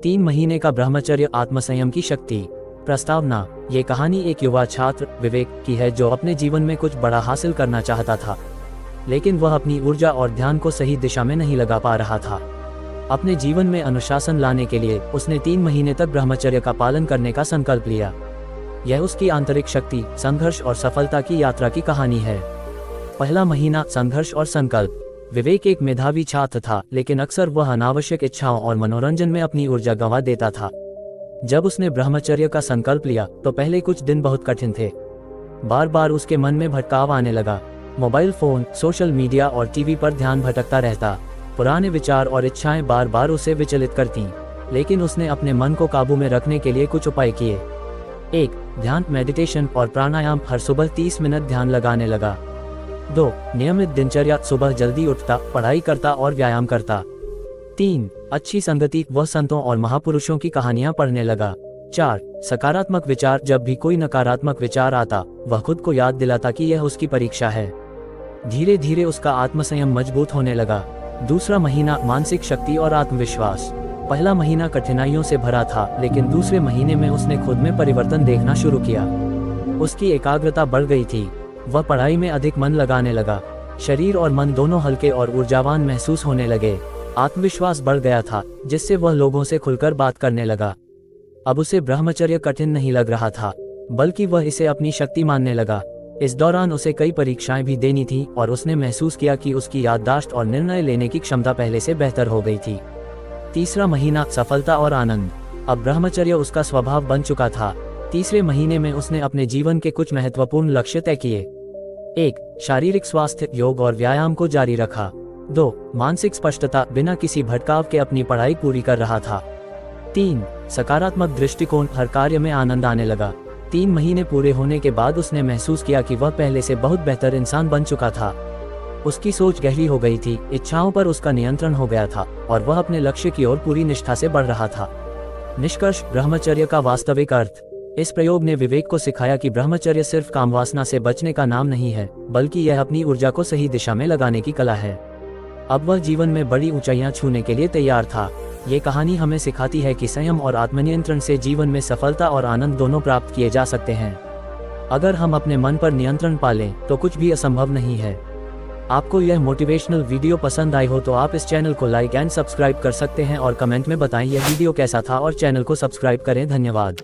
3 महीने का ब्रह्मचर्य आत्मसंयम की शक्ति। प्रस्तावना। ये कहानी एक युवा छात्र विवेक की है जो अपने जीवन में कुछ बड़ा हासिल करना चाहता था, लेकिन वह अपनी ऊर्जा और ध्यान को सही दिशा में नहीं लगा पा रहा था। अपने जीवन में अनुशासन लाने के लिए उसने 3 महीने तक ब्रह्मचर्य का पालन करने का संकल्प लिया। यह उसकी आंतरिक शक्ति, संघर्ष और सफलता की यात्रा की कहानी है। पहला महीना, संघर्ष और संकल्प। विवेक एक मेधावी छात्र था, लेकिन अक्सर वह अनावश्यक इच्छाओं और मनोरंजन में अपनी ऊर्जा गंवा देता था। जब उसने ब्रह्मचर्य का संकल्प लिया तो पहले कुछ दिन बहुत कठिन थे। बार बार उसके मन में भटकाव आने लगा। मोबाइल फोन, सोशल मीडिया और टीवी पर ध्यान भटकता रहता। पुराने विचार और इच्छाएं बार बार उसे विचलित करतीं, लेकिन उसने अपने मन को काबू में रखने के लिए कुछ उपाय किए। 1. ध्यान, मेडिटेशन और प्राणायाम। हर सुबह 30 मिनट ध्यान लगाने लगा। 2. नियमित दिनचर्या, सुबह जल्दी उठता, पढ़ाई करता और व्यायाम करता। 3. अच्छी संगति, वह संतों और महापुरुषों की कहानियां पढ़ने लगा। 4. सकारात्मक विचार, जब भी कोई नकारात्मक विचार आता वह खुद को याद दिलाता कि यह उसकी परीक्षा है। धीरे धीरे उसका आत्मसंयम मजबूत होने लगा। दूसरा महीना, मानसिक शक्ति और आत्मविश्वास। पहला महीना कठिनाइयों से भरा था, लेकिन दूसरे महीने में उसने खुद में परिवर्तन देखना शुरू किया। उसकी एकाग्रता बढ़ गई थी, वह पढ़ाई में अधिक मन लगाने लगा। शरीर और मन दोनों हल्के और ऊर्जावान महसूस होने लगे। आत्मविश्वास बढ़ गया था, जिससे वह लोगों से खुलकर बात करने लगा। अब उसे ब्रह्मचर्य कठिन नहीं लग रहा था, बल्कि वह इसे अपनी शक्ति मानने लगा। इस दौरान उसे कई परीक्षाएं भी देनी थी और उसने महसूस किया कि उसकी याददाश्त और निर्णय लेने की क्षमता पहले से बेहतर हो गई थी। तीसरा महीना, सफलता और आनंद। अब ब्रह्मचर्य उसका स्वभाव बन चुका था। तीसरे महीने में उसने अपने जीवन के कुछ महत्वपूर्ण लक्ष्य तय किए। 1. शारीरिक स्वास्थ्य, योग और व्यायाम को जारी रखा। 2. मानसिक स्पष्टता, बिना किसी भटकाव के अपनी पढ़ाई पूरी कर रहा था। 3. सकारात्मक दृष्टिकोण, हर कार्य में आनंद आने लगा। 3 महीने पूरे होने के बाद उसने महसूस किया कि वह पहले से बहुत बेहतर इंसान बन चुका था। उसकी सोच गहरी हो गई थी, इच्छाओं पर उसका नियंत्रण हो गया था और वह अपने लक्ष्य की ओर पूरी निष्ठा से बढ़ रहा था। निष्कर्ष, ब्रह्मचर्य का वास्तविक अर्थ। इस प्रयोग ने विवेक को सिखाया कि ब्रह्मचर्य सिर्फ कामवासना से बचने का नाम नहीं है, बल्कि यह अपनी ऊर्जा को सही दिशा में लगाने की कला है। अब वह जीवन में बड़ी ऊंचाइयां छूने के लिए तैयार था। ये कहानी हमें सिखाती है कि संयम और आत्मनियंत्रण से जीवन में सफलता और आनंद दोनों प्राप्त किए जा सकते हैं। अगर हम अपने मन पर नियंत्रण पालें तो कुछ भी असंभव नहीं है। आपको यह मोटिवेशनल वीडियो पसंद आई हो तो आप इस चैनल को लाइक एंड सब्सक्राइब कर सकते हैं और कमेंट में बताएं यह वीडियो कैसा था और चैनल को सब्सक्राइब करें। धन्यवाद।